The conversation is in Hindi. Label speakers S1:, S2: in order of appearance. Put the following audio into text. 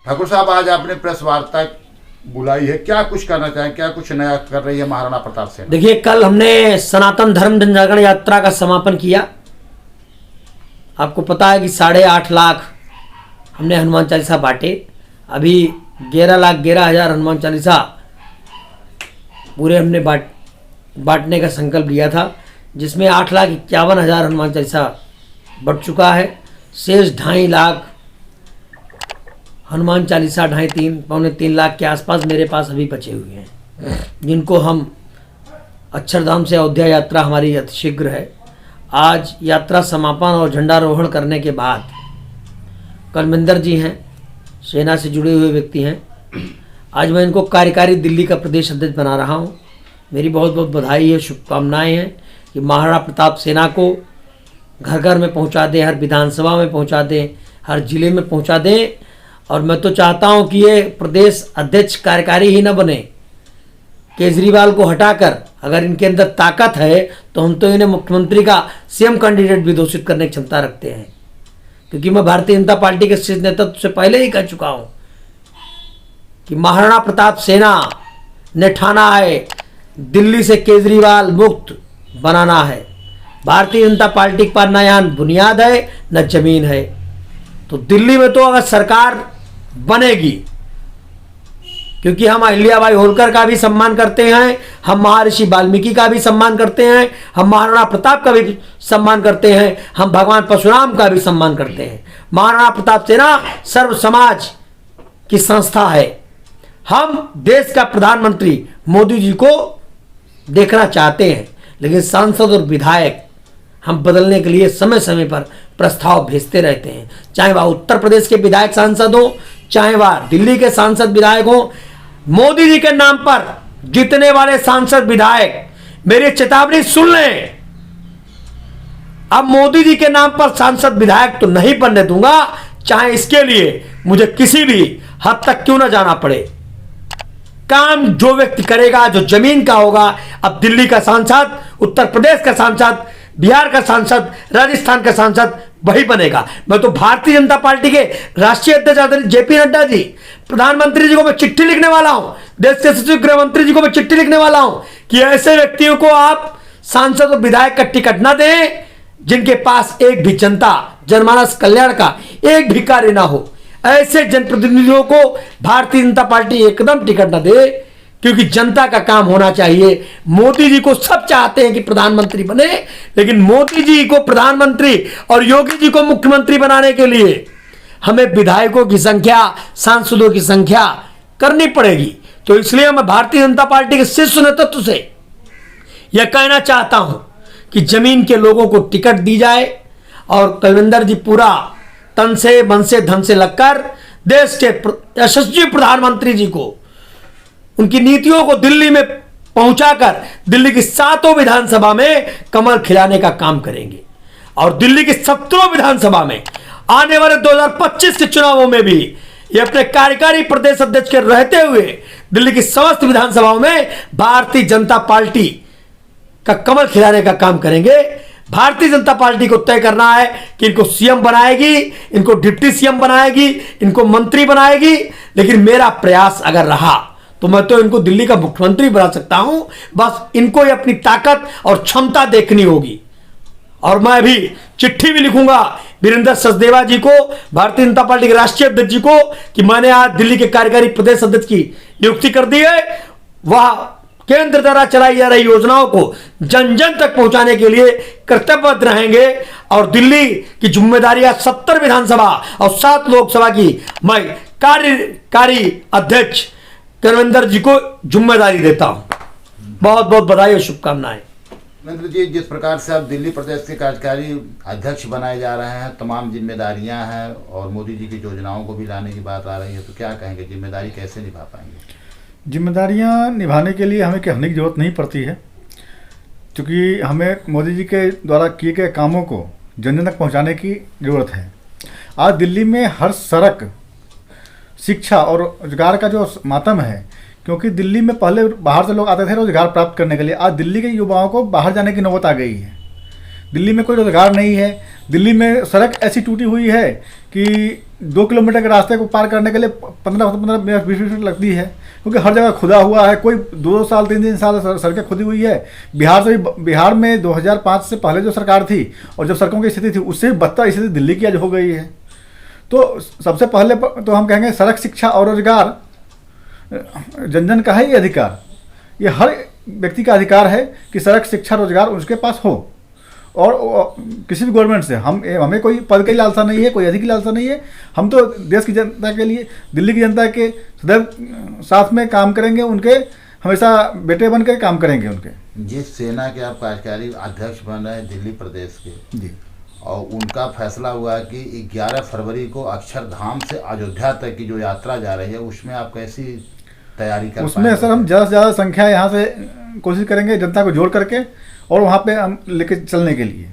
S1: ठाकुर साहब, आज आपने प्रेस वार्ता बुलाई है, क्या कुछ करना चाहें, क्या कुछ नया कर रही है महाराणा प्रताप सेना?
S2: देखिए, कल हमने सनातन धर्म जनजागरण यात्रा का समापन किया। आपको पता है कि 8.5 लाख हमने हनुमान चालीसा बांटे। अभी 11,11,000 हनुमान चालीसा पूरे हमने बांटने का संकल्प लिया था, जिसमें 8,51,000 हनुमान चालीसा बढ़ चुका है। शेष 2.5 लाख हनुमान चालीसा 2.5-3 लाख के आसपास मेरे पास अभी बचे हुए हैं, जिनको हम अक्षरधाम से अयोध्या यात्रा हमारी अतिशीघ्र है। आज यात्रा समापन और झंडारोहण करने के बाद कलविंदर जी हैं, सेना से जुड़े हुए व्यक्ति हैं, आज मैं इनको कार्यकारी दिल्ली का प्रदेश अध्यक्ष बना रहा हूं। मेरी बहुत बहुत बधाई है, शुभकामनाएं हैं कि महाराणा प्रताप सेना को घर घर में पहुंचा दें, हर विधानसभा में पहुंचा दें, हर जिले में पहुंचा दें। और मैं तो चाहता हूं कि ये प्रदेश अध्यक्ष कार्यकारी ही न बने। केजरीवाल को हटाकर अगर इनके अंदर ताकत है तो हम तो इन्हें मुख्यमंत्री का सीएम कैंडिडेट भी घोषित करने की क्षमता रखते हैं, क्योंकि मैं भारतीय जनता पार्टी के शीर्ष नेतृत्व से पहले ही कह चुका हूं कि महाराणा प्रताप सेना ने ठाना है दिल्ली से केजरीवाल मुक्त बनाना है। भारतीय जनता पार्टी के पास न यहाँ बुनियाद है न जमीन है। तो दिल्ली में तो अगर सरकार बनेगी, क्योंकि हम अहिल्याबाई होलकर का भी सम्मान करते हैं, हम महर्षि वाल्मीकि का भी सम्मान करते हैं, हम महाराणा प्रताप का भी सम्मान करते हैं, हम भगवान परशुराम का भी सम्मान करते हैं। महाराणा प्रताप सेना सर्व समाज की संस्था है। हम देश का प्रधानमंत्री मोदी जी को देखना चाहते हैं, लेकिन सांसद और विधायक हम बदलने के लिए समय समय पर प्रस्ताव भेजते रहते हैं, चाहे वह उत्तर प्रदेश के विधायक सांसद हो, चाहे वह दिल्ली के सांसद विधायक हो। मोदी जी के नाम पर जीतने वाले सांसद विधायक मेरी चेतावनी सुन लें, अब मोदी जी के नाम पर सांसद विधायक तो नहीं बनने दूंगा, चाहे इसके लिए मुझे किसी भी हद तक क्यों ना जाना पड़े। काम जो व्यक्ति करेगा, जो जमीन का होगा, अब दिल्ली का सांसद, उत्तर प्रदेश का सांसद, बिहार का सांसद, राजस्थान का सांसद वही बनेगा। मैं तो भारतीय जनता पार्टी के राष्ट्रीय अध्यक्ष जेपी नड्डा जी, प्रधानमंत्री जी को मैं चिट्ठी लिखने वाला हूं, देश के सचिव गृह मंत्री जी को मैं चिट्ठी लिखने वाला हूं कि ऐसे व्यक्तियों को आप सांसद और विधायक का टिकट ना दें जिनके पास एक भी जनता जनमानस कल्याण का एक भी कार्य ना हो। ऐसे जनप्रतिनिधियों को भारतीय जनता पार्टी एकदम टिकट ना दे, क्योंकि जनता का काम होना चाहिए। मोदी जी को सब चाहते हैं कि प्रधानमंत्री बने, लेकिन मोदी जी को प्रधानमंत्री और योगी जी को मुख्यमंत्री बनाने के लिए हमें विधायकों की संख्या, सांसदों की संख्या करनी पड़ेगी। तो इसलिए मैं भारतीय जनता पार्टी के शीर्ष नेतृत्व से यह कहना चाहता हूं कि जमीन के लोगों को टिकट दी जाए और कलविंदर जी पूरा तन से मन से धन से लगकर देश के यशस्वी प्रधानमंत्री जी को, उनकी नीतियों को दिल्ली में पहुंचाकर दिल्ली की 7 विधानसभा में कमल खिलाने का काम करेंगे। और दिल्ली की 17 विधानसभा में आने वाले 2025 के चुनावों में भी ये अपने कार्यकारी प्रदेश अध्यक्ष के रहते हुए दिल्ली की समस्त विधानसभाओं में भारतीय जनता पार्टी का कमल खिलाने का काम करेंगे। भारतीय जनता पार्टी को तय करना है कि इनको सीएम बनाएगी, इनको डिप्टी सीएम बनाएगी, इनको मंत्री बनाएगी, लेकिन मेरा प्रयास अगर रहा तो मैं तो इनको दिल्ली का मुख्यमंत्री बना सकता हूं। बस इनको ही अपनी ताकत और क्षमता देखनी होगी। और मैं अभी चिट्ठी भी लिखूंगा वीरेंद्र सचदेवा जी को, भारतीय जनता पार्टी के राष्ट्रीय अध्यक्ष जी को, कि मैंने आज दिल्ली के कार्यकारी प्रदेश अध्यक्ष की नियुक्ति कर दी है। वह केंद्र द्वारा चलाई जा रही योजनाओं को जन जन तक पहुंचाने के लिए कर्तव्यबद्ध रहेंगे। और दिल्ली की जिम्मेदारियां 70 विधानसभा और 7 लोकसभा की मैं कार्यकारी अध्यक्ष कलविंदर जी को जिम्मेदारी देता हूं। बहुत बहुत बधाई और शुभकामनाएं।
S1: नरेंद्र जी, जिस प्रकार से आप दिल्ली प्रदेश के कार्यकारी अध्यक्ष बनाए जा रहे हैं, तमाम जिम्मेदारियां हैं और मोदी जी की योजनाओं को भी लाने की बात आ रही है, तो क्या कहेंगे, जिम्मेदारी कैसे निभा पाएंगे?
S3: जिम्मेदारियां निभाने के लिए हमें कहने की जरूरत नहीं पड़ती है, क्योंकि हमें मोदी जी के द्वारा किए गए कामों को जन जन तक पहुँचाने की ज़रूरत है। आज दिल्ली में हर सड़क, शिक्षा और रोजगार का जो मातम है, क्योंकि दिल्ली में पहले बाहर से लोग आते थे रोजगार प्राप्त करने के लिए, आज दिल्ली के युवाओं को बाहर जाने की नौबत आ गई है। दिल्ली में कोई रोजगार नहीं है, दिल्ली में सड़क ऐसी टूटी हुई है कि 2 किलोमीटर के रास्ते को पार करने के लिए 15 मिनट 20 मिनट लगती है, क्योंकि हर जगह खुदा हुआ है। कोई 2 साल 3 साल सड़कें खुदी हुई है। बिहार में 2005 से पहले जो सरकार थी और जब सड़कों की स्थिति थी उससे भी बदतर स्थिति दिल्ली की आज हो गई है। तो सबसे पहले तो हम कहेंगे सड़क, शिक्षा और रोजगार जन जन का है ये अधिकार। ये हर व्यक्ति का अधिकार है कि सड़क, शिक्षा, रोजगार उसके पास हो। और किसी भी गवर्नमेंट से हमें कोई पद की लालसा नहीं है, कोई अधिक की लालसा नहीं है। हम तो देश की जनता के लिए, दिल्ली की जनता के सदैव साथ में काम करेंगे, उनके हमेशा बेटे बनकर काम करेंगे उनके।
S1: जिस सेना के आप कार्यकारी अध्यक्ष बन रहे हैं दिल्ली प्रदेश के
S3: जी,
S1: और उनका फैसला हुआ कि 11 फरवरी को अक्षरधाम से अयोध्या तक की जो यात्रा जा रही है उसमें आप कैसी तैयारी कर
S3: उसमें सर हम ज़्यादा से ज़्यादा संख्या यहाँ से कोशिश करेंगे जनता को जोड़ करके और वहाँ पे हम लेके चलने के लिए।